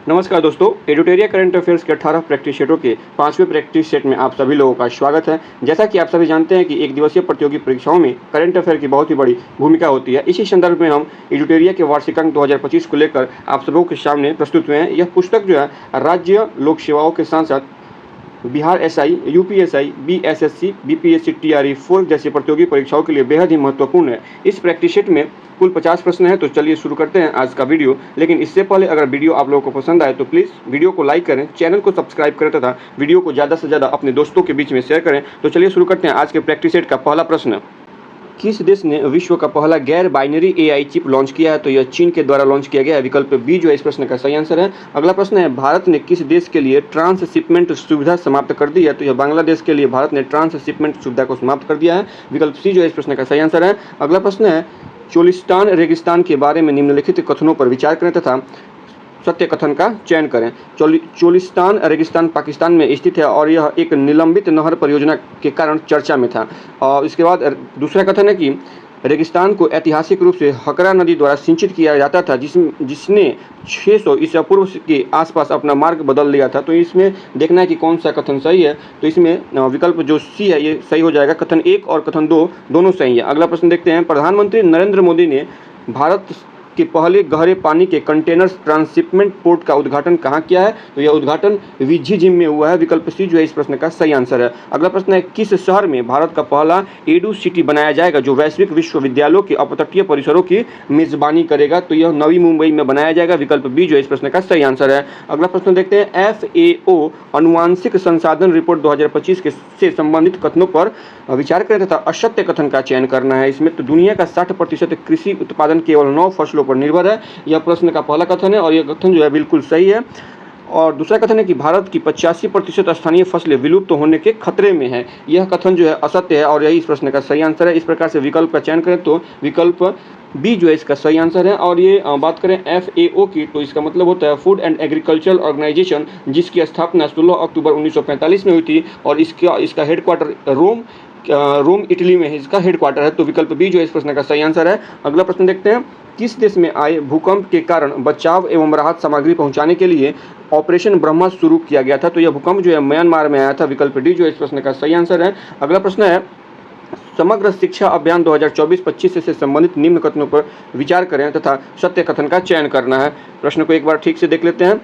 नमस्कार दोस्तों, एडुटेरिया current affairs के 18 प्रैक्टिस सेटों के 5वें प्रैक्टिस सेट में आप सभी लोगों का स्वागत है। जैसा कि आप सभी जानते हैं कि एक दिवसीय प्रतियोगी परीक्षाओं में करंट अफेयर की बहुत ही बड़ी भूमिका होती है। इसी संदर्भ में हम एडुटेरिया के वार्षिक अंक 2025 को लेकर आप सबों के सामने प्रस्तुत हुए हैं। यह पुस्तक जो है राज्य लोक सेवाओं के साथ साथ Bihar SI, UPSI, BSSC, BPSC, TRE 4 जैसी प्रतियोगी परीक्षाओं के लिए बेहद ही महत्वपूर्ण है। इस प्रैक्टिस सेट में कुल 50 प्रश्न हैं, तो चलिए शुरू करते हैं आज का वीडियो। लेकिन इससे पहले अगर वीडियो आप लोगों को पसंद आए तो प्लीज़ वीडियो को लाइक करें, चैनल को सब्सक्राइब करें तथा वीडियो को ज़्यादा से ज़्यादा अपने दोस्तों के बीच में शेयर करें। तो चलिए शुरू करते हैं आज के प्रैक्टिस सेट का पहला प्रश्न। किस देश ने विश्व का पहला गैर बाइनरी एआई चिप लॉन्च किया है? तो यह चीन के द्वारा लॉन्च किया गया है। विकल्प बी जो है इस प्रश्न का सही आंसर है। अगला प्रश्न है, भारत ने किस देश के लिए ट्रांसशिपमेंट सुविधा समाप्त कर दी है? तो यह बांग्लादेश के लिए भारत ने ट्रांसशिपमेंट सुविधा को समाप्त कर दिया है। विकल्प सी जो है इस प्रश्न का सही आंसर है। अगला प्रश्न है, चोलिस्तान रेगिस्तान के बारे में निम्नलिखित कथनों पर विचार करें तथा सत्य कथन का चयन करें। चोलिस्तान रेगिस्तान पाकिस्तान में स्थित है और यह एक निलंबित नहर परियोजना के कारण चर्चा में था। और इसके बाद दूसरा कथन है कि रेगिस्तान को ऐतिहासिक रूप से हकरा नदी द्वारा सिंचित किया जाता था, जिसने 600 ईसा पूर्व के आसपास अपना मार्ग बदल लिया था। तो इसमें देखना है कि कौन सा कथन सही है। तो इसमें विकल्प जो सी है ये सही हो जाएगा। कथन 1 और कथन 2 दोनों सही है। अगला प्रश्न देखते हैं, प्रधानमंत्री नरेंद्र मोदी ने भारत के पहले गहरे पानी के कंटेनर ट्रांसशिपमेंट पोर्ट का उद्घाटन कहाँ किया है? तो यह उद्घाटन विझी जिम में हुआ है। विकल्प सी जो है इस प्रश्न का सही आंसर है। अगला प्रश्न है, किस शहर में भारत का पहला एडू सिटी बनाया जाएगा जो वैश्विक विश्वविद्यालयों के अपतटीय परिसरों की मेजबानी करेगा? तो यह नवी मुंबई में बनाया जाएगा। विकल्प बी जो है इस प्रश्न का सही आंसर है। अगला प्रश्न देखते हैं, FAO अनुवांशिक संसाधन रिपोर्ट 2025 से संबंधित कथनों पर विचार करें तथा असत्य कथन का चयन करना है। इसमें तो दुनिया का 60% कृषि उत्पादन केवल 9 फसलों पर निर्भर है। यह प्रश्न का पहला कथन है और यह कथन जो है बिल्कुल सही है। और दूसरा कथन है कि भारत की 85% स्थानीय फसलें विलुप्त होने के खतरे में है। यह कथन जो है असत्य है और यही इस प्रश्न का सही आंसर है। इस प्रकार से विकल्प का चयन करें तो विकल्प बी जो है इसका सही आंसर है। और ये बात करें FAO की, तो इसका मतलब होता है फूड एंड एग्रीकल्चरल ऑर्गेनाइजेशन, जिसकी स्थापना 16 अक्टूबर 1945 में हुई थी और इसका हेडक्वार्टर रोम इटली में इसका हेडक्वार्टर है। तो विकल्प बी जो है इस प्रश्न का सही आंसर है। अगला प्रश्न देखते हैं, किस देश में आए भूकंप के कारण बचाव एवं राहत सामग्री पहुंचाने के लिए ऑपरेशन ब्रह्मा शुरू किया गया था? तो यह भूकंप जो है म्यांमार में आया था। विकल्प डी जो है इस प्रश्न का सही आंसर है। अगला प्रश्न है, समग्र शिक्षा अभियान 2024-25 से संबंधित निम्न कथनों पर विचार करें तथा सत्य कथन का चयन करना है। प्रश्न को एक बार ठीक से देख लेते हैं।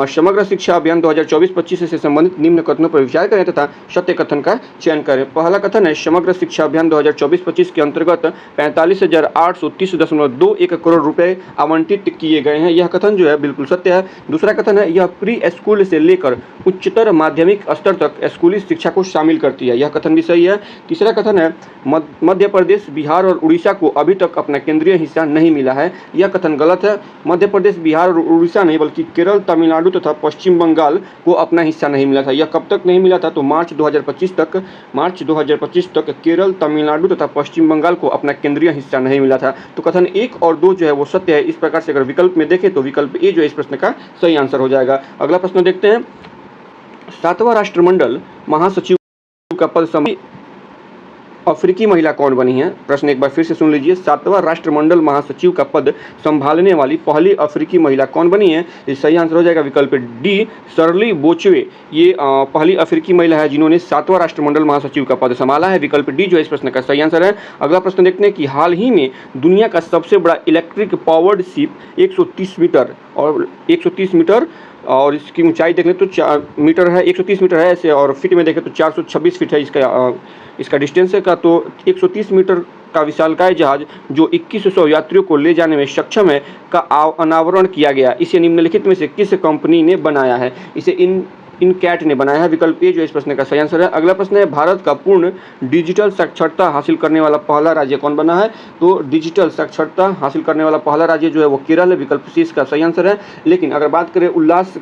समग्र शिक्षा अभियान 2024-25 से संबंधित निम्न कथनों पर विचार करें तथा सत्य कथन का चयन करें। पहला कथन है, समग्र शिक्षा अभियान 2024-25 के अंतर्गत 45,830.21 करोड़ रुपए आवंटित किए गए हैं। यह कथन जो है बिल्कुल सत्य है। दूसरा कथन है, यह प्री स्कूल से लेकर उच्चतर माध्यमिक स्तर तक स्कूली शिक्षा को शामिल करती है। यह कथन भी सही है। तीसरा कथन है, मध्य प्रदेश, बिहार और उड़ीसा को अभी तक अपना केंद्रीय हिस्सा नहीं मिला है। यह कथन गलत है। मध्य प्रदेश, बिहार और उड़ीसा नहीं बल्कि केरल, तमिलनाडु तथा पश्चिम बंगाल को अपना हिस्सा नहीं मिला था। यह कब तक नहीं मिला था? तो मार्च 2025 तक केरल, तमिलनाडु तथा पश्चिम बंगाल को अपना केंद्रीय हिस्सा नहीं मिला था। तो कथन 1 और 2 जो है वो सत्य है। इस प्रकार से अगर विकल्प में देखें तो विकल्प ए जो है इस प्रश्न का सही आंसर हो जाएगा। अगला प्रश्न देखते हैं, 7वां राष्ट्रमंडल महासचिव का पद अफ्रीकी महिला कौन बनी है? प्रश्न एक बार फिर से सुन लीजिए। 7वां राष्ट्रमंडल महासचिव का पद संभालने वाली पहली अफ्रीकी महिला कौन बनी है? इस सही आंसर हो जाएगा विकल्प डी, शर्ली बोचवे। ये पहली अफ्रीकी महिला है जिन्होंने 7वां राष्ट्रमंडल महासचिव का पद संभाला है। विकल्प डी जो है इस प्रश्न का सही आंसर है। अगला प्रश्न देखते हैं कि हाल ही में दुनिया का सबसे बड़ा इलेक्ट्रिक पावर्ड शिप 130 मीटर और इसकी ऊंचाई देख लें तो 4 मीटर है, 130 मीटर है ऐसे, और फिट में देखें तो 426 फीट है इसका डिस्टेंस है का। तो 130 मीटर का विशालकाय जहाज जो 2100 यात्रियों को ले जाने में सक्षम है का अनावरण किया गया। इसे निम्नलिखित में से किस कंपनी ने बनाया है? इसे इनकैट ने बनाया है। विकल्प ए जो इस प्रश्न का सही आंसर है। अगला प्रश्न है, भारत का पूर्ण डिजिटल साक्षरता हासिल करने वाला पहला राज्य कौन बना है? तो डिजिटल साक्षरता हासिल करने वाला पहला राज्य जो है वो केरल है। विकल्प सी इसका सही आंसर है। लेकिन अगर बात करें उल्लास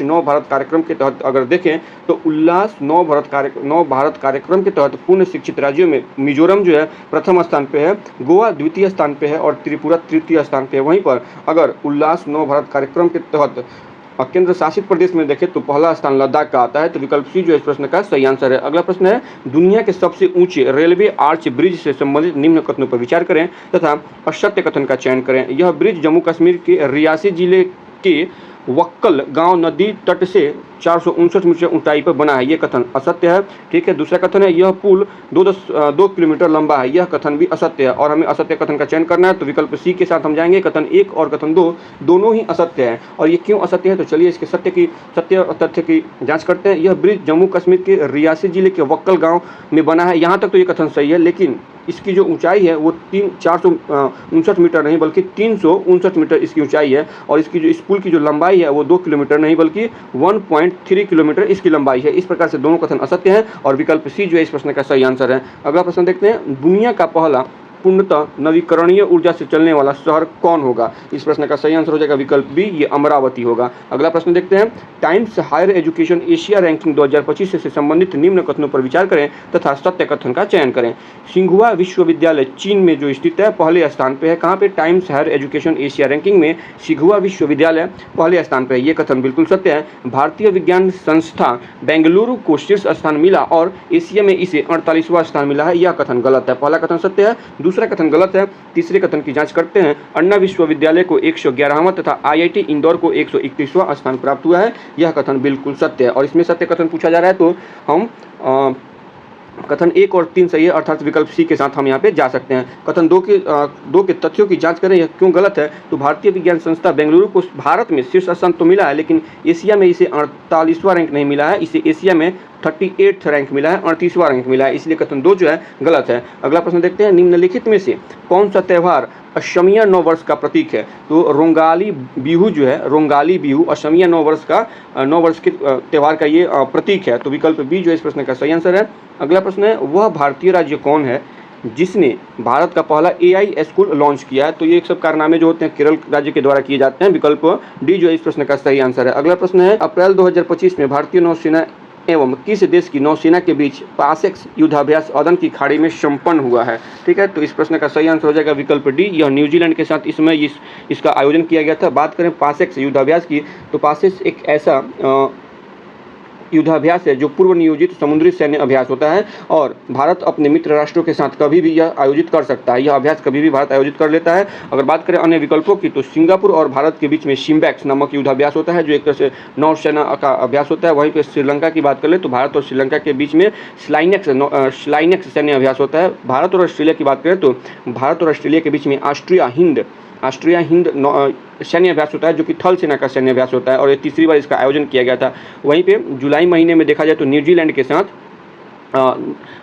नव भारत कार्यक्रम के तहत अगर देखें तो उल्लास नव भारत कार्यक्रम के तहत पूर्ण शिक्षित राज्यों में मिजोरम जो है प्रथम स्थान पे है, गोवा द्वितीय स्थान पे है और त्रिपुरा तृतीय स्थान पे है। वहीं पर अगर उल्लास नव भारत कार्यक्रम के तहत केंद्र शासित प्रदेश में देखें तो पहला स्थान लद्दाख का आता है। तो विकल्प सी जो इस प्रश्न का सही आंसर है। अगला प्रश्न है, दुनिया के सबसे ऊंचे रेलवे आर्च ब्रिज से संबंधित निम्न कथनों पर विचार करें तथा असत्य कथन का चयन करें। यह ब्रिज जम्मू कश्मीर के रियासी जिले के वक्कल गांव नदी तट से 459 मीटर ऊंचाई पर बना है, ये कथन असत्य है। ठीक है, दूसरा कथन है यह पुल 2 किलोमीटर लंबा है, यह कथन भी असत्य है और हमें असत्य कथन का चयन करना है। तो विकल्प सी के साथ हम जाएंगे। कथन 1 और कथन 2 दोनों ही असत्य है। और ये क्यों असत्य है, तो चलिए इसके सत्य और तथ्य की जांच करते हैं। यह ब्रिज जम्मू कश्मीर के रियासी जिले के वक्कल गाँव में बना है। यहाँ तक तो ये कथन सही है, लेकिन इसकी जो ऊंचाई है वो 459 मीटर नहीं बल्कि 359 मीटर इसकी ऊंचाई है। और इसकी जो इस पुल की जो लंबाई है वो 2 किलोमीटर नहीं बल्कि 1.3 किलोमीटर इसकी लंबाई है। इस प्रकार से दोनों कथन असत्य हैं और विकल्प सी जो है इस प्रश्न का सही आंसर है। अगला प्रश्न देखते हैं, दुनिया का पहला पूर्णतः नवीकरणीय ऊर्जा से चलने वाला शहर कौन होगा। इस प्रश्न का सही आंसर हो जाएगा विकल्प बी, ये अमरावती होगा। अगला प्रश्न देखते हैं, Times Higher Education Asia ranking 2025 से संबंधित निम्न कथनों पर विचार करें तथा सत्य कथन का चयन करें। सिंघुआ विश्वविद्यालय चीन में जो स्थित है पहले स्थान पे है। कहाँ पे, Times Higher Education Asia ranking में सिंघुआ विश्वविद्यालय पहले स्थान पे है, ये कथन बिल्कुल सत्य है। भारतीय विज्ञान संस्था बेंगलुरु को शीर्ष स्थान मिला और एशिया में इसे 48वां स्थान मिला है, यह कथन गलत है। पहला कथन सत्य है, दूसरा कथन गलत है। तीसरे कथन की जांच करते हैं। अन्ना विश्वविद्यालय को 111वां तथा आईआईटी इंदौर को 131वां स्थान प्राप्त हुआ है, यह कथन बिल्कुल सत्य है। और इसमें सत्य कथन पूछा जा रहा है तो हम कथन 1 और 3 सही है, अर्थात विकल्प सी के साथ हम यहाँ पे जा सकते हैं। कथन 2 के तथ्यों की जांच करें, यह क्यों गलत है, तो भारतीय विज्ञान संस्था बेंगलुरु को भारत में शीर्ष स्थान तो मिला है लेकिन एशिया में इसे 48वां रैंक नहीं मिला है, इसे एशिया में 38 रैंक मिला है, 38वां रैंक मिला है, इसलिए कथन 2 जो है गलत है। अगला प्रश्न देखते हैं, निम्नलिखित में से कौन सा त्यौहार असमिया नववर्ष का प्रतीक है। तो रोंगाली बिहू जो है, रोंगाली बिहू असमिया नववर्ष के त्यौहार का ये प्रतीक है। तो विकल्प बी जो इस प्रश्न का सही आंसर है। अगला प्रश्न है, वह भारतीय राज्य कौन है जिसने भारत का पहला एआई स्कूल लॉन्च किया है। तो ये सब कारनामे जो होते हैं केरल राज्य के द्वारा किए जाते हैं, विकल्प डी जो इस प्रश्न का सही आंसर है। अगला प्रश्न है, अप्रैल 2025 में भारतीय नौसेना एवं किस देश की नौसेना के बीच पासेक्स युद्धाभ्यास अदन की खाड़ी में संपन्न हुआ है। ठीक है, तो इस प्रश्न का सही आंसर हो जाएगा विकल्प डी, यह न्यूजीलैंड के साथ इसमें इसका आयोजन किया गया था। बात करें पासेक्स युद्धाभ्यास की, तो पासेक्स एक ऐसा युद्धाभ्यास है जो पूर्व नियोजित समुद्री सैन्य अभ्यास होता है और भारत अपने मित्र राष्ट्रों के साथ कभी भी यह आयोजित कर सकता है। यह अभ्यास कभी भी भारत आयोजित कर लेता है। अगर बात करें अन्य विकल्पों की, तो सिंगापुर और भारत के बीच में सिम्बैक्स नामक युद्धाभ्यास होता है जो एक तरह से नौसेना का अभ्यास होता है। वहीं पर श्रीलंका की बात कर ले तो भारत और श्रीलंका के बीच में स्लाइनेक्स सैन्य अभ्यास होता है। भारत और ऑस्ट्रेलिया की बात करें तो भारत और ऑस्ट्रेलिया के बीच में ऑस्ट्रिया हिंद सैन्य अभ्यास होता है जो कि थल सेना का सैन्य अभ्यास होता है और ये तीसरी बार इसका आयोजन किया गया था। वहीं पे जुलाई महीने में देखा जाए तो न्यूजीलैंड के साथ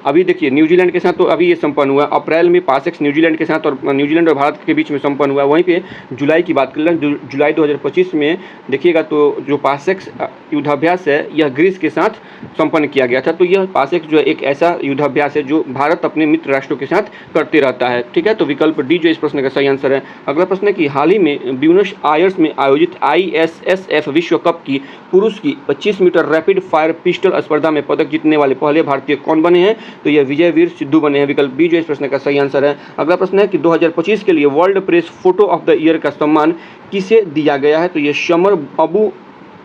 अभी देखिए न्यूजीलैंड के साथ तो अभी ये संपन्न हुआ। अप्रैल में पासेक्स न्यूजीलैंड के साथ और न्यूजीलैंड और भारत के बीच में संपन्न हुआ। वहीं पे जुलाई की बात कर लें, जुलाई 2025 में देखिएगा तो जो पासेक्स युद्धाभ्यास है यह ग्रीस के साथ संपन्न किया गया था। तो यह पासेक्स जो है एक ऐसा युद्धाभ्यास है जो भारत अपने मित्र राष्ट्रों के साथ करते रहता है। ठीक है, तो विकल्प डी जो इस प्रश्न का सही आंसर है। अगला प्रश्न है कि हाल ही में ब्यूनस आयर्स में आयोजित ISSF विश्व कप की पुरुष की 25 मीटर रैपिड फायर पिस्टल स्पर्धा में पदक जीतने वाले पहले भारतीय कौन बने हैं, तो यह विजयवीर सिद्धू बने हैं। विकल्प बी जो इस प्रश्न का सही आंसर है। अगला प्रश्न है कि 2025 के लिए world press photo of the year का सम्मान किसे दिया गया है, तो यह शमर अबू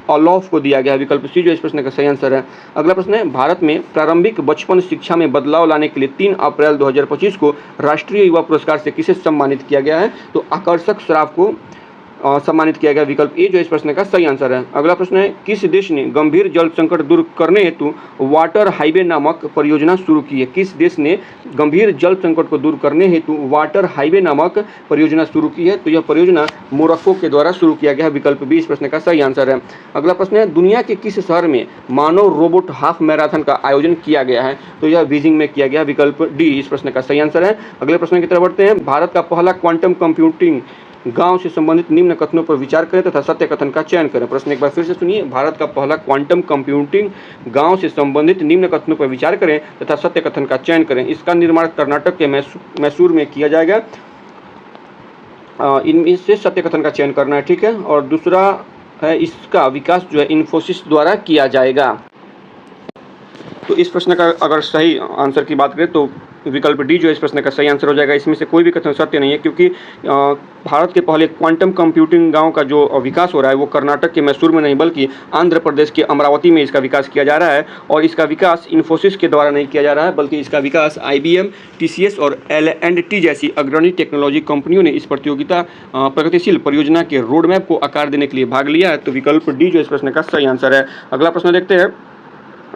ऑलॉफ को दिया गया है। विकल्प सी जो इस प्रश्न का सही आंसर है। अगला प्रश्न है, भारत में प्रारंभिक बचपन शिक्षा में बदलाव लाने के लिए 3 अप्रैल 2025 को राष्ट्रीय युवा पुरस्कार से किसे सम्मानित किया गया है, तो आकर्षक श्राव को सम्मानित किया गया। विकल्प ए जो इस प्रश्न का सही आंसर है। अगला प्रश्न है, किस देश ने गंभीर जल संकट दूर करने हेतु वाटर हाईवे नामक परियोजना शुरू की है। किस देश ने गंभीर जल संकट को दूर करने हेतु वाटर हाईवे नामक परियोजना शुरू की है, तो यह परियोजना मोरक्को के द्वारा शुरू किया गया है। विकल्प बी इस प्रश्न का सही आंसर है। अगला प्रश्न है, दुनिया के किस शहर में मानव रोबोट हाफ मैराथन का आयोजन किया गया है, तो यह बीजिंग में किया गया। विकल्प डी इस प्रश्न का सही आंसर है। अगले प्रश्न की तरफ बढ़ते हैं, भारत का पहला क्वांटम कंप्यूटिंग गांव से संबंधित निम्न कथनों पर विचार करें तथा सत्य कथन का चयन करें। प्रश्न एक बार फिर से सुनिए, भारत का पहला क्वांटम कंप्यूटिंग गांव से संबंधित निम्न कथनों पर विचार करें तथा सत्य कथन का चयन करें। इसका निर्माण कर्नाटक के मैसूर में किया जाएगा। इनमें से सत्य कथन का चयन करना है। ठीक है, और दूसरा है इसका विकास जो है इन्फोसिस द्वारा किया जाएगा। तो इस प्रश्न का अगर सही आंसर की बात करें तो विकल्प डी जो है इस प्रश्न का सही आंसर हो जाएगा। इसमें से कोई भी कथन सत्य नहीं है, क्योंकि भारत के पहले क्वांटम कंप्यूटिंग गांव का जो विकास हो रहा है वो कर्नाटक के मैसूर में नहीं बल्कि आंध्र प्रदेश के अमरावती में इसका विकास किया जा रहा है। और इसका विकास इन्फोसिस के द्वारा नहीं किया जा रहा है, बल्कि इसका विकास IBM, TCS और L&T जैसी अग्रणी टेक्नोलॉजी कंपनियों ने इस प्रतियोगिता प्रगतिशील परियोजना के रोड मैप को आकार देने के लिए भाग लिया है। तो विकल्प डी जो इस प्रश्न का सही आंसर है। अगला प्रश्न देखते हैं।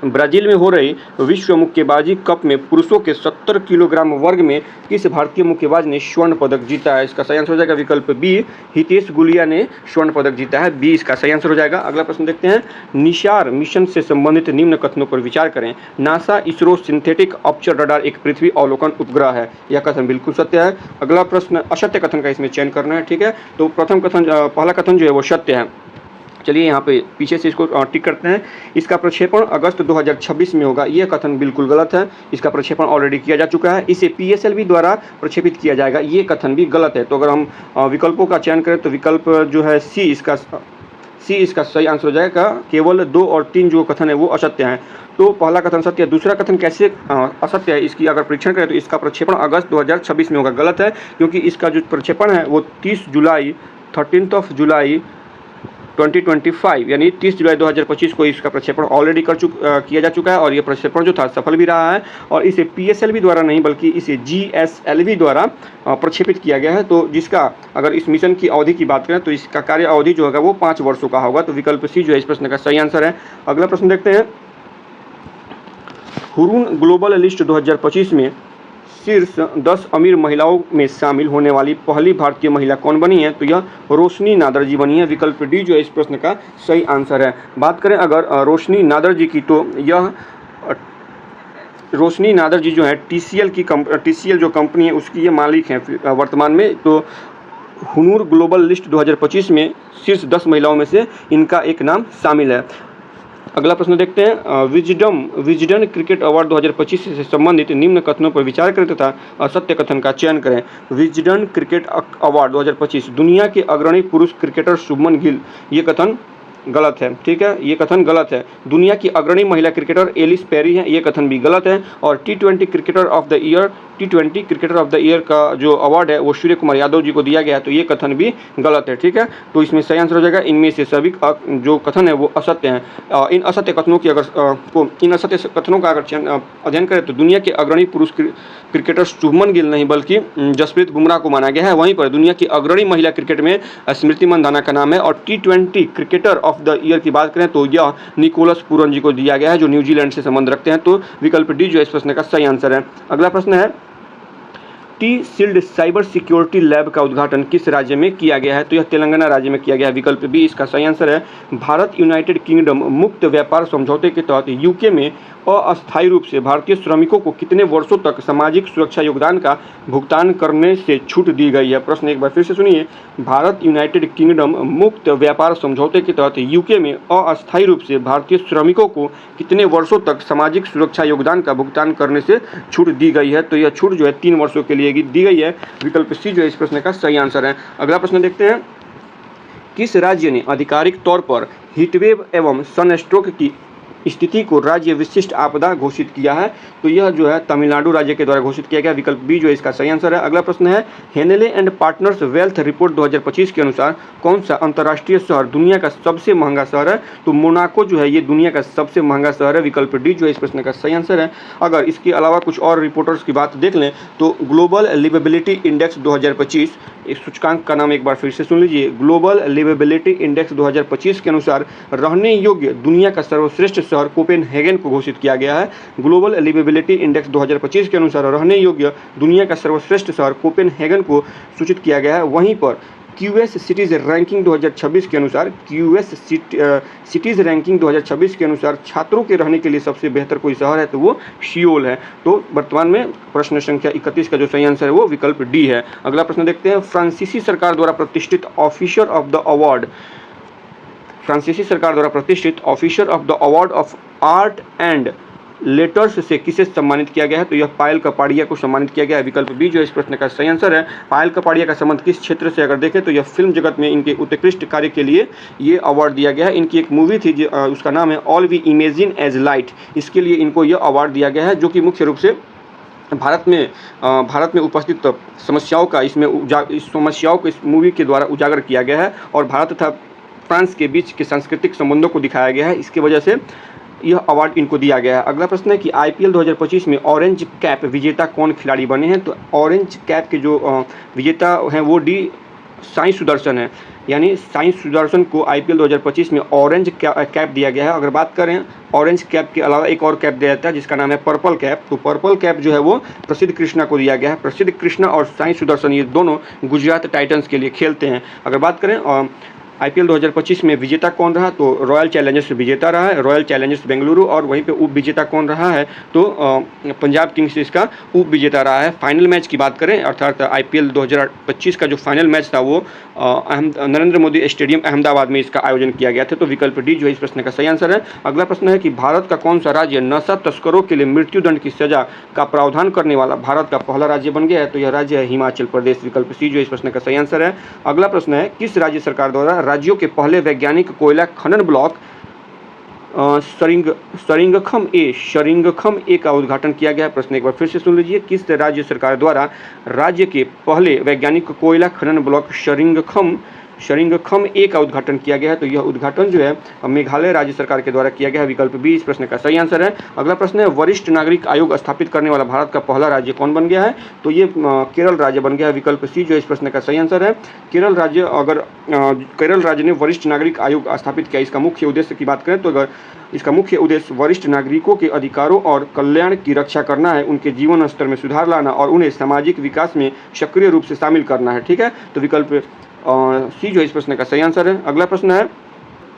ब्राजील में हो रही विश्व मुक्केबाजी कप में पुरुषों के 70 किलोग्राम वर्ग में किस भारतीय मुक्केबाज ने स्वर्ण पदक जीता है? इसका सही आंसर हो जाएगा विकल्प बी, हितेश गुलिया ने स्वर्ण पदक जीता है। बी इसका सही आंसर हो जाएगा। अगला प्रश्न देखते हैं। निशार मिशन से संबंधित निम्न कथनों पर विचार करें। नासा इसरो सिंथेटिक ऑप्चर रडार एक पृथ्वी अवलोकन उपग्रह है। यह कथन बिल्कुल सत्य है। अगला प्रश्न असत्य कथन का इसमें चयन करना है, ठीक है। तो प्रथम कथन, पहला कथन जो है वो सत्य है। चलिए यहाँ पे पीछे से इसको टिक करते हैं। इसका प्रक्षेपण अगस्त 2026 में होगा, यह कथन बिल्कुल गलत है। इसका प्रक्षेपण ऑलरेडी किया जा चुका है। इसे PSLV द्वारा प्रक्षेपित किया जाएगा, ये कथन भी गलत है। तो अगर हम विकल्पों का चयन करें तो विकल्प जो है सी इसका सही आंसर हो जाएगा। केवल 2 और 3 जो कथन है वो असत्य हैं। तो पहला कथन सत्य है। दूसरा कथन कैसे असत्य है, इसकी अगर परीक्षण करें तो इसका प्रक्षेपण अगस्त 2026 में होगा, गलत है। क्योंकि इसका जो प्रक्षेपण है वो 13 जुलाई 2025 यानी 30 जुलाई 2025 को इसका प्रक्षेपण ऑलरेडी किया जा चुका है। और ये प्रक्षेपण जो था सफल भी रहा है। और इसे PSLV द्वारा नहीं बल्कि इसे GSLV द्वारा प्रक्षेपित किया गया है। तो जिसका अगर इस मिशन की अवधि की बात करें तो इसका कार्य अवधि जो होगा वो 5 वर्षों का होगा। तो विकल्प सी जो है इस प्रश्न का सही आंसर है। अगला प्रश्न देखते हैं। हुरून ग्लोबल लिस्ट 2025 में शीर्ष 10 अमीर महिलाओं में शामिल होने वाली पहली भारतीय महिला कौन बनी है? तो यह रोशनी नादर जी बनी है। विकल्प डी जो है इस प्रश्न का सही आंसर है। बात करें अगर रोशनी नादर जी की, तो यह रोशनी नादर जी जो है TCL जो कंपनी है उसकी ये मालिक हैं वर्तमान में। तो हुनूर ग्लोबल लिस्ट 2025 में शीर्ष 10 महिलाओं में से इनका एक नाम शामिल है। अगला प्रश्न देखते हैं। विजडन क्रिकेट अवार्ड 2025 से संबंधित निम्न कथनों पर विचार करें तथा असत्य कथन का चयन करें। विजडन क्रिकेट अवार्ड 2025 दुनिया के अग्रणी पुरुष क्रिकेटर शुभमन गिल, ये कथन गलत है, ठीक है, ये कथन गलत है। दुनिया की अग्रणी महिला क्रिकेटर एलिस पेरी है, ये कथन भी गलत है। और T20 cricketer of the year का जो अवार्ड है वो सूर्य कुमार यादव जी को दिया गया है, तो ये कथन भी गलत है, ठीक है। तो इसमें सही आंसर हो जाएगा इनमें से सभी जो कथन है वो असत्य हैं। इन असत्य कथनों का अगर अध्ययन करें तो दुनिया के अग्रणी पुरुष क्रिकेटर शुभमन गिल नहीं बल्कि जसप्रीत बुमराह को माना गया है। वहीं पर दुनिया की अग्रणी महिला क्रिकेट में स्मृति मंदाना का नाम है। और T20 cricketer of the year की बात करें तो यह निकोलस पूरन जी को दिया गया है जो न्यूजीलैंड से संबंध रखते हैं। तो विकल्प डी जो इस प्रश्न का सही आंसर है। अगला प्रश्न है। T-Shield साइबर सिक्योरिटी लैब का उद्घाटन किस राज्य में किया गया है? तो यह तेलंगाना राज्य में किया गया है। विकल्प बी इसका सही आंसर है। भारत यूनाइटेड किंगडम मुक्त व्यापार समझौते के तहत यूके में अस्थायी रूप से भारतीय श्रमिकों को कितने वर्षों तक सामाजिक सुरक्षा योगदान का भुगतान करने से छूट दी गई है? प्रश्न एक बार फिर से सुनिए। भारत यूनाइटेड किंगडम मुक्त व्यापार समझौते के तहत यूके में अस्थायी रूप से भारतीय श्रमिकों को कितने वर्षों तक सामाजिक सुरक्षा योगदान का भुगतान करने से छूट दी गई है? तो यह छूट जो है 3 वर्षों के लिए दी गई है। विकल्प सी जो है इस प्रश्न का सही आंसर है। अगला प्रश्न देखते हैं। किस राज्य ने आधिकारिक तौर पर हीटवेव एवं सनस्ट्रोक की स्थिति को राज्य विशिष्ट आपदा घोषित किया है? तो यह जो है तमिलनाडु राज्य के द्वारा घोषित किया गया। विकल्प बी जो है इसका सही आंसर है। अगला प्रश्न है। हेनेले एंड पार्टनर्स वेल्थ रिपोर्ट 2025 के अनुसार कौन सा अंतर्राष्ट्रीय शहर दुनिया का सबसे महंगा शहर है? तो मोनाको जो है ये दुनिया का सबसे महंगा शहर है। विकल्प डी जो है इस प्रश्न का सही आंसर है। अगर इसके अलावा कुछ और रिपोर्टर्स की बात देख लें तो ग्लोबल लिवेबिलिटी इंडेक्स 2025, इस सूचकांक का नाम एक बार फिर से सुन लीजिए। ग्लोबल लिवेबिलिटी इंडेक्स 2025 के अनुसार रहने योग्य दुनिया का सर्वश्रेष्ठ शहर कोपेनहेगन को घोषित किया गया है। ग्लोबल लिवेबिलिटी इंडेक्स 2025 के अनुसार रहने योग्य दुनिया का सर्वश्रेष्ठ शहर कोपेनहेगन को सूचित किया गया है। वहीं पर QS सिटीज़ रैंकिंग 2026 के अनुसार सिटीज़ रैंकिंग 2026 के अनुसार छात्रों के रहने के लिए सबसे बेहतर कोई शहर है तो वो सियोल है। तो वर्तमान में प्रश्न संख्या 31 का जो सही आंसर है वो विकल्प डी है। अगला प्रश्न देखते हैं। फ्रांसीसी सरकार द्वारा प्रतिष्ठित officer of the award of art and letters से किसे सम्मानित किया गया है? तो यह पायल कपाड़िया को सम्मानित किया गया है। विकल्प बी जो इस प्रश्न का सही आंसर है। पायल कपाड़िया का संबंध किस क्षेत्र से अगर देखें तो यह फिल्म जगत में इनके उत्कृष्ट कार्य के लिए ये अवार्ड दिया गया है। इनकी एक मूवी थी उसका नाम है All We Imagine as Light, इसके लिए इनको यह अवार्ड दिया गया है जो कि मुख्य रूप से भारत में उपस्थित समस्याओं का इस समस्याओं को इस मूवी के द्वारा उजागर किया गया है और भारत तथा फ्रांस के बीच के सांस्कृतिक संबंधों को दिखाया गया है। इसकी वजह से यह अवार्ड इनको दिया गया है। अगला प्रश्न है कि आईपीएल 2025 में ऑरेंज कैप विजेता कौन खिलाड़ी बने हैं? तो ऑरेंज कैप के जो विजेता हैं वो साई सुदर्शन है, यानी साई सुदर्शन को आईपीएल 2025 में ऑरेंज कैप दिया गया है। अगर बात करें ऑरेंज कैप के अलावा एक और कैप दिया जाता है जिसका नाम है पर्पल कैप। तो पर्पल कैप जो है वो प्रसिद्ध कृष्णा को दिया गया है। प्रसिद्ध कृष्णा और साई सुदर्शन ये दोनों गुजरात टाइटंस के लिए खेलते हैं। अगर बात करें आईपीएल 2025 में विजेता कौन रहा? तो रॉयल चैलेंजर्स विजेता रहा है, रॉयल चैलेंजर्स बेंगलुरु। और वहीं पे उप विजेता कौन रहा है? तो पंजाब किंग्स इसका उप विजेता रहा है। फाइनल मैच की बात करें अर्थात आईपीएल 2025 का जो फाइनल मैच था वो नरेंद्र मोदी स्टेडियम अहमदाबाद में इसका आयोजन किया गया था। तो विकल्प डी जो है इस प्रश्न का सही आंसर है। अगला प्रश्न है कि भारत का कौन सा राज्य नशा तस्करों के लिए मृत्युदंड की सजा का प्रावधान करने वाला भारत का पहला राज्य बन गया है? तो यह राज्य है हिमाचल प्रदेश। विकल्प सी जो इस प्रश्न का सही आंसर है। अगला प्रश्न है किस राज्य सरकार द्वारा राज्यों के पहले वैज्ञानिक कोयला खनन ब्लॉक शरिंगखम ए का उद्घाटन किया गया है? प्रश्न एक बार फिर से सुन लीजिए। किस राज्य सरकार द्वारा राज्य के पहले वैज्ञानिक कोयला खनन ब्लॉक शरिंगखम ए का उद्घाटन किया गया है? तो यह उद्घाटन जो है मेघालय राज्य सरकार के द्वारा किया गया है। विकल्प बी इस प्रश्न का सही आंसर है। अगला प्रश्न है वरिष्ठ नागरिक आयोग स्थापित करने वाला भारत का पहला राज्य कौन बन गया है? तो ये केरल राज्य बन गया है। विकल्प सी जो इस प्रश्न का सही आंसर है। केरल राज्य ने वरिष्ठ नागरिक आयोग स्थापित किया। इसका मुख्य उद्देश्य की बात करें तो अगर इसका मुख्य उद्देश्य वरिष्ठ नागरिकों के अधिकारों और कल्याण की रक्षा करना है, उनके जीवन स्तर में सुधार लाना और उन्हें सामाजिक विकास में सक्रिय रूप से शामिल करना है। ठीक है, तो विकल्प सी जो इस प्रश्न का सही आंसर है। अगला प्रश्न है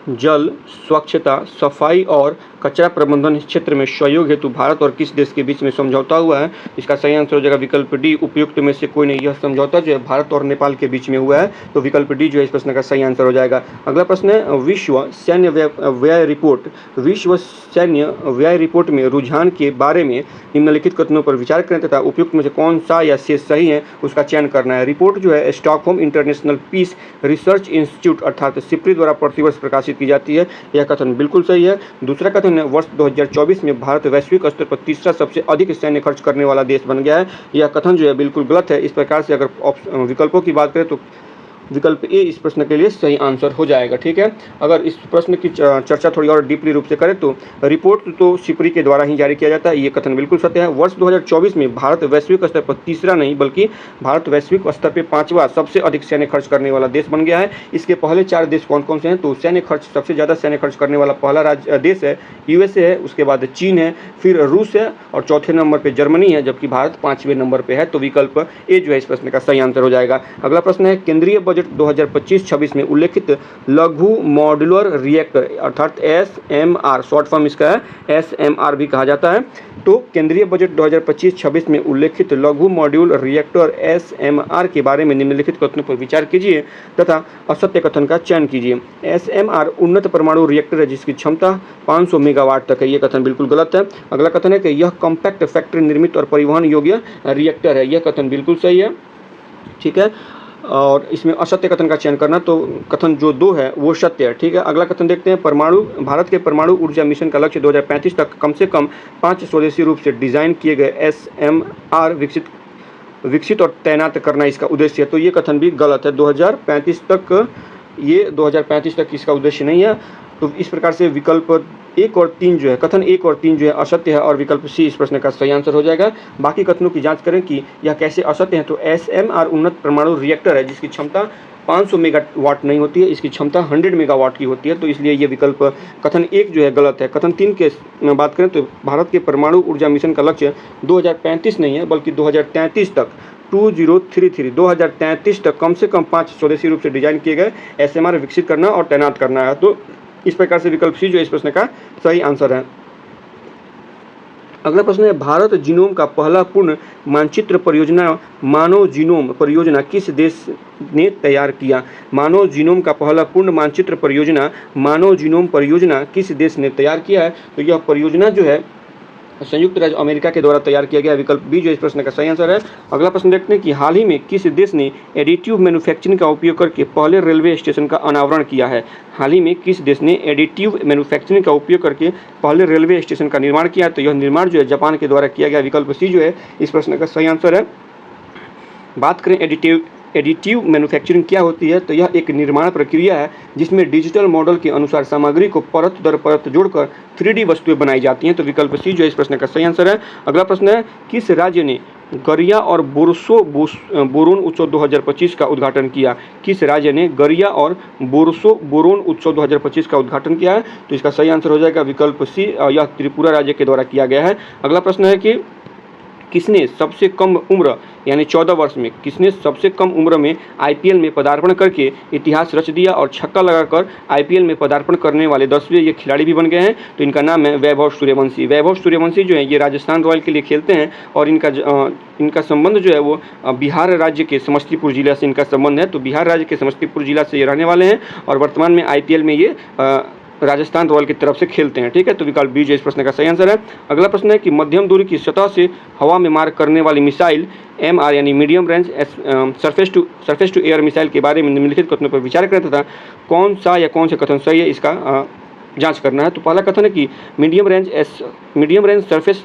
जल, स्वच्छता, सफाई और कचरा प्रबंधन क्षेत्र में सहयोग हेतु भारत और किस देश के बीच में समझौता हुआ है? इसका सही आंसर हो जाएगा विकल्प डी उपयुक्त में से कोई नहीं। यह समझौता जो है भारत और नेपाल के बीच में हुआ है। तो विकल्प डी जो है इस प्रश्न का सही आंसर हो जाएगा। अगला प्रश्न है विश्व सैन्य व्यय रिपोर्ट में रुझान के बारे में निम्नलिखित कथनों पर विचार करें तथा उपयुक्त में से कौन सा या शेष सही है उसका चयन करना है। रिपोर्ट जो है Stockholm International Peace Research Institute अर्थात सिप्री द्वारा प्रतिवर्ष प्रकाशित की जाती है। यह कथन बिल्कुल सही है। दूसरा कथन है वर्ष 2024 में भारत वैश्विक स्तर पर तीसरा सबसे अधिक सैन्य खर्च करने वाला देश बन गया है। यह कथन जो है बिल्कुल गलत है। इस प्रकार से अगर विकल्पों की बात करें तो विकल्प ए इस प्रश्न के लिए सही आंसर हो जाएगा। ठीक है, अगर इस प्रश्न की चर्चा थोड़ी और डीपली रूप से करें तो रिपोर्ट तो सिप्री के द्वारा ही जारी किया जाता है। ये कथन बिल्कुल सत्य है। वर्ष 2024 में भारत वैश्विक स्तर पर तीसरा नहीं बल्कि भारत वैश्विक स्तर पर 5वां सबसे अधिक सैन्य खर्च करने वाला देश बन गया है। इसके पहले 4 देश कौन कौन से हैं? तो सैन्य खर्च सबसे ज़्यादा सैन्य खर्च करने वाला पहला देश है यूएसए है, उसके बाद चीन है, फिर रूस है और चौथे नंबर पर जर्मनी है, जबकि भारत 5वें नंबर पर है। तो विकल्प ए जो है इस प्रश्न का सही आंसर हो जाएगा। अगला प्रश्न है केंद्रीय बजट 2025-26 में उल्लेखित लघु मॉड्यूलर रिएक्टर अर्थात SMR शॉर्ट फॉर्म इसका है SMR भी कहा जाता है। तो केंद्रीय बजट 2025-26 में उल्लेखित लघु मॉड्यूल रिएक्टर SMR के बारे में निम्नलिखित कथनों पर विचार कीजिए तथा असत्य कथन का चयन कीजिए। SMR उन्नत परमाणु रिएक्टर है जिसकी क्षमता 500 मेगावाट तक है। ये कथन बिल्कुल गलत है। अगला कथन है कि यह कॉम्पैक्ट फैक्ट्री निर्मित और परिवहन योग्य रिएक्टर है। यह कथन बिल्कुल सही है। ठीक है, और इसमें असत्य कथन का चयन करना, तो कथन जो 2 है वो सत्य है। ठीक है, अगला कथन देखते हैं भारत के परमाणु ऊर्जा मिशन का लक्ष्य 2035 तक कम से कम 5 स्वदेशी रूप से डिजाइन किए गए SMR विकसित और तैनात करना इसका उद्देश्य है। तो ये कथन भी गलत है। 2035 तक इसका उद्देश्य नहीं है। तो इस प्रकार से विकल्प 1 और 3 जो है कथन 1 और 3 जो है असत्य है और विकल्प सी इस प्रश्न का सही आंसर हो जाएगा। बाकी कथनों की जांच करें कि यह कैसे असत्य है। तो SMR उन्नत परमाणु रिएक्टर है जिसकी क्षमता 500 मेगावाट नहीं होती है, इसकी क्षमता 100 मेगावाट की होती है। तो इसलिए ये विकल्प कथन 1 जो है गलत है। कथन 3 के बात करें तो भारत के परमाणु ऊर्जा मिशन का लक्ष्य 2035 नहीं है बल्कि 2033 तक 2033 तक कम से कम 5 स्वदेशी रूप से डिजाइन किए गए SMR विकसित करना और तैनात करना है। तो इस प्रकार से विकल्प सी जो इस प्रश्न का सही आंसर है। अगला प्रश्न है भारत जीनोम का पहला पूर्ण मानचित्र परियोजना मानव जीनोम परियोजना किस देश ने तैयार किया? मानव जीनोम का पहला पूर्ण मानचित्र परियोजना मानव जीनोम परियोजना किस देश ने तैयार किया है? तो यह परियोजना जो है संयुक्त राज्य अमेरिका के द्वारा तैयार किया गया। विकल्प बी जो इस प्रश्न का सही आंसर है। अगला प्रश्न देखते हैं कि हाल ही में किस देश ने एडिटिव मैन्युफैक्चरिंग का उपयोग करके पहले रेलवे स्टेशन का अनावरण किया है। हाल ही में किस देश ने एडिटिव मैन्युफैक्चरिंग का उपयोग करके पहले रेलवे स्टेशन का निर्माण किया। तो यह निर्माण जो है जापान के द्वारा किया गया। विकल्प सी जो है इस प्रश्न का सही आंसर है। बात करें एडिटिव मैन्युफैक्चरिंग क्या होती है, तो यह एक निर्माण प्रक्रिया है जिसमें डिजिटल मॉडल के अनुसार सामग्री को परत दर परत जोड़कर 3D वस्तुएं बनाई जाती हैं। तो विकल्प सी जो है इस प्रश्न का सही आंसर है। अगला प्रश्न है किस राज्य ने गरिया और बोरोन उत्सव 2025 का उद्घाटन किया। किस राज्य ने गरिया और बोरोन उत्सव 2025 का उद्घाटन किया है। तो इसका सही आंसर हो जाएगा विकल्प सी, यह त्रिपुरा राज्य के द्वारा किया गया है। अगला प्रश्न है कि किसने सबसे कम उम्र यानी 14 वर्ष में किसने सबसे कम उम्र में आईपीएल में पदार्पण करके इतिहास रच दिया और छक्का लगाकर आईपीएल में पदार्पण करने वाले 10वें ये खिलाड़ी भी बन गए हैं। तो इनका नाम है वैभव सूर्यवंशी। वैभव सूर्यवंशी जो है ये राजस्थान रॉयल के लिए खेलते हैं और इनका संबंध जो है वो बिहार राज्य के समस्तीपुर जिला से इनका संबंध है। तो बिहार राज्य के समस्तीपुर जिला से ये रहने वाले हैं और वर्तमान में आईपीएल में ये राजस्थान रॉयल की तरफ से खेलते हैं। ठीक है, तो विकल्प बी जो इस प्रश्न का सही आंसर है। अगला प्रश्न है कि मध्यम दूरी की सतह से हवा में मार करने वाली मिसाइल MR यानी medium range surface to air missile के बारे में निम्नलिखित कथनों पर विचार करें तथा कौन से कथन सही है इसका जांच करना है। तो पहला कथन है कि medium range surface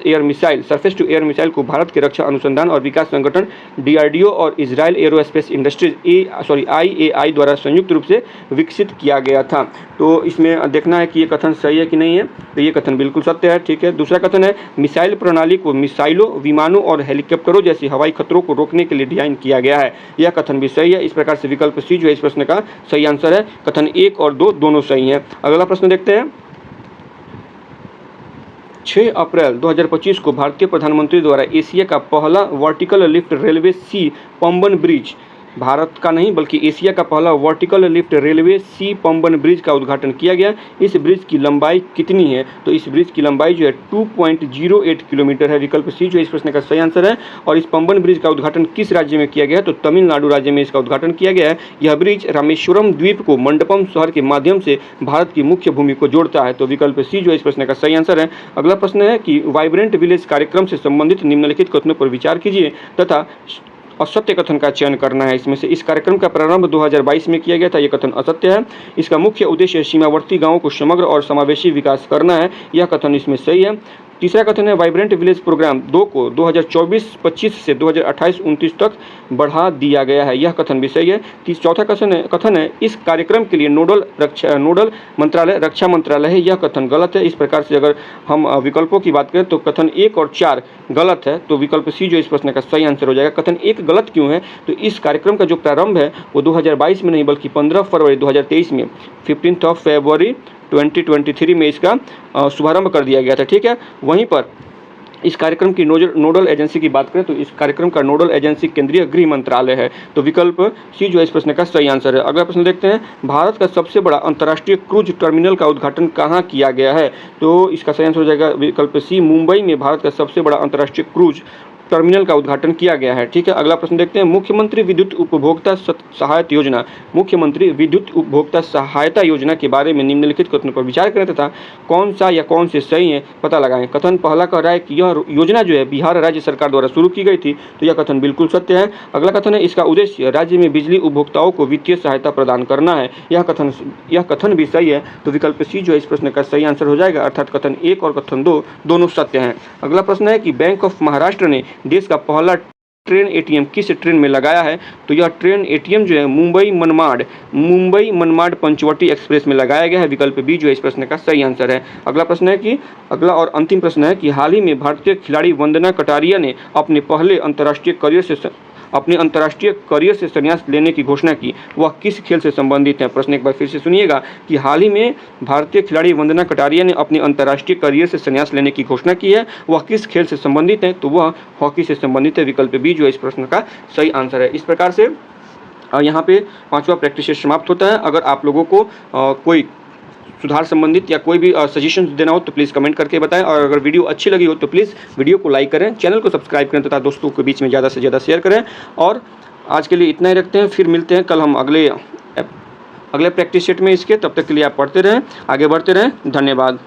to air missile को भारत के रक्षा अनुसंधान और विकास संगठन DRDO और इजराइल एरोस्पेस इंडस्ट्रीज IAI द्वारा संयुक्त रूप से विकसित किया गया था। तो इसमें देखना है कि ये कथन सही है कि नहीं है। तो ये कथन बिल्कुल सत्य है। ठीक है, दूसरा कथन है मिसाइल प्रणाली को मिसाइलों, विमानों और हेलीकॉप्टरों जैसे हवाई खतरों को रोकने के लिए डिजाइन किया गया है। यह कथन भी सही है। इस प्रकार से विकल्प सी जो है इस प्रश्न का सही आंसर है। कथन 1 और 2 दोनों सही हैं। अगला प्रश्न देखते हैं। 6 अप्रैल 2025 को भारतीय प्रधानमंत्री द्वारा एशिया का पहला वर्टिकल लिफ्ट रेलवे सी पंबन ब्रिज, भारत का नहीं बल्कि एशिया का पहला वर्टिकल लिफ्ट रेलवे सी पंबन ब्रिज का उद्घाटन किया गया। इस ब्रिज की लंबाई कितनी है। तो इस ब्रिज की लंबाई जो है 2.08 किलोमीटर है। विकल्प सी जो इस प्रश्न का सही आंसर है। और इस पंबन ब्रिज का उद्घाटन किस राज्य में किया गया है। तो तमिलनाडु राज्य में इसका उद्घाटन किया गया है। यह ब्रिज रामेश्वरम द्वीप को मंडपम शहर के माध्यम से भारत की मुख्य भूमि को जोड़ता है। तो विकल्प सी जो इस प्रश्न का सही आंसर है। अगला प्रश्न है कि वाइब्रेंट विलेज कार्यक्रम से संबंधित निम्नलिखित कथनों पर विचार कीजिए तथा असत्य कथन का चयन करना है। इसमें से इस कार्यक्रम का प्रारंभ 2022 में किया गया था, यह कथन असत्य है। इसका मुख्य उद्देश्य सीमावर्ती गांवों को समग्र और समावेशी विकास करना है, यह कथन इसमें सही है। तीसरा कथन है वाइब्रेंट विलेज प्रोग्राम 2 को 2024-25 से 2028-29 तक बढ़ा दिया गया है, यह कथन भी सही है। चौथा कथन है इस कार्यक्रम के लिए नोडल मंत्रालय रक्षा मंत्रालय है, यह कथन गलत है। इस प्रकार से अगर हम विकल्पों की बात करें तो कथन 1 और 4 गलत है। तो विकल्प सी जो इस प्रश्न का सही आंसर हो जाएगा। कथन 1 गलत क्यों है। तो इस कार्यक्रम का जो प्रारंभ है वो 2022 में नहीं बल्कि 15 फरवरी 2023 में 15 फरवरी 2023 में इसका शुभारंभ कर दिया गया था। ठीक है, वहीं पर इस कार्यक्रम की नोडल एजेंसी की बात करें तो इस कार्यक्रम का नोडल एजेंसी केंद्रीय गृह मंत्रालय है। तो विकल्प सी जो है इस प्रश्न का सही आंसर है। अगला प्रश्न देखते हैं भारत का सबसे बड़ा अंतर्राष्ट्रीय क्रूज टर्मिनल का उद्घाटन कहाँ किया गया है। तो इसका सही आंसर हो जाएगा विकल्प सी, मुंबई में भारत का सबसे बड़ा अंतर्राष्ट्रीय क्रूज टर्मिनल का उद्घाटन किया गया है। ठीक है, अगला प्रश्न देखते हैं मुख्यमंत्री विद्युत उपभोक्ता सहायता योजना के बारे में निम्नलिखित कथनों पर विचार करें तथा कौन से सही है पता लगाएं। कथन पहला कह रहा है कि यह योजना जो है बिहार राज्य सरकार द्वारा शुरू की गई थी, तो यह कथन बिल्कुल सत्य है। अगला कथन है इसका उद्देश्य राज्य में बिजली उपभोक्ताओं को वित्तीय सहायता प्रदान करना है, यह कथन भी सही है। तो विकल्प सी जो है इस प्रश्न का सही आंसर हो जाएगा, अर्थात कथन 1 और कथन 2 दोनों सत्य हैं। अगला प्रश्न है कि बैंक ऑफ महाराष्ट्र ने देश का पहला ट्रेन ATM किस ट्रेन में लगाया है। तो यह ट्रेन ATM जो है मुंबई मनमाड़ पंचवटी एक्सप्रेस में लगाया गया है। विकल्प बी जो है इस प्रश्न का सही आंसर है। अगला और अंतिम प्रश्न है कि हाल ही में भारतीय खिलाड़ी वंदना कटारिया ने अपने अंतर्राष्ट्रीय करियर से संन्यास लेने की घोषणा की, वह किस खेल से संबंधित है। प्रश्न एक बार फिर से सुनिएगा कि हाल ही में भारतीय खिलाड़ी वंदना कटारिया ने अपने अंतर्राष्ट्रीय करियर से संन्यास लेने की घोषणा की है, वह किस खेल से संबंधित है। तो वह हॉकी से संबंधित है। विकल्प बी जो है इस प्रश्न का सही आंसर है। इस प्रकार से यहाँ पे 5वां प्रैक्टिस सेट समाप्त होता है। अगर आप लोगों को कोई सुधार संबंधित या कोई भी सजेशन देना हो तो प्लीज़ कमेंट करके बताएं। और अगर वीडियो अच्छी लगी हो तो प्लीज़ वीडियो को लाइक करें, चैनल को सब्सक्राइब करें तथा दोस्तों के बीच में ज़्यादा से ज़्यादा शेयर करें। और आज के लिए इतना ही रखते हैं, फिर मिलते हैं कल हम अगले प्रैक्टिस सेट में इसके। तब तक के लिए आप पढ़ते रहें, आगे बढ़ते रहें। धन्यवाद।